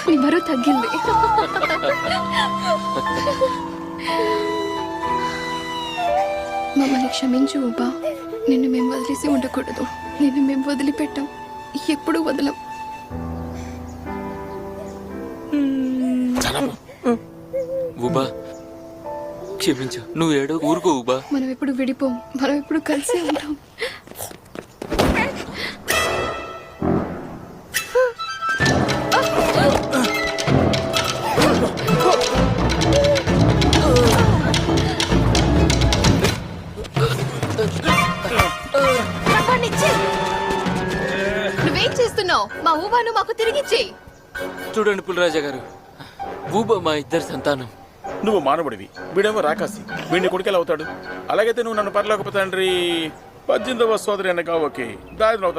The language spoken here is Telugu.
నీ బరువు తగ్గింది. మమ్మల్ని క్షమించు ఊబా. నిన్ను మేము వదిలేసి ఉండకూడదు. నిన్ను మేము వదిలిపెట్టాం, ఎప్పుడు వదలం. ఊబా క్షమించు, నువ్వు ఏడో ఊరుకో ఊబా. మనం ఎప్పుడు విడిపోం, మనం ఎప్పుడు కలిసే ఉంటాం. నువ్వేం చేస్తున్నావు? మా ఊబాను మాకు తిరిగిచ్చేయి. చూడండి పుల్లరాజా గారు, ఊబా మా ఇద్దరు సంతానం. నువ్వు మానవుడివి, వీడేమో రాకాసి. వీడిని కొడుకెలా అవుతాడు? అలాగైతే నువ్వు నన్ను పరలోకపు తండ్రి 18వ సోదరి అనగా ఓకే దారి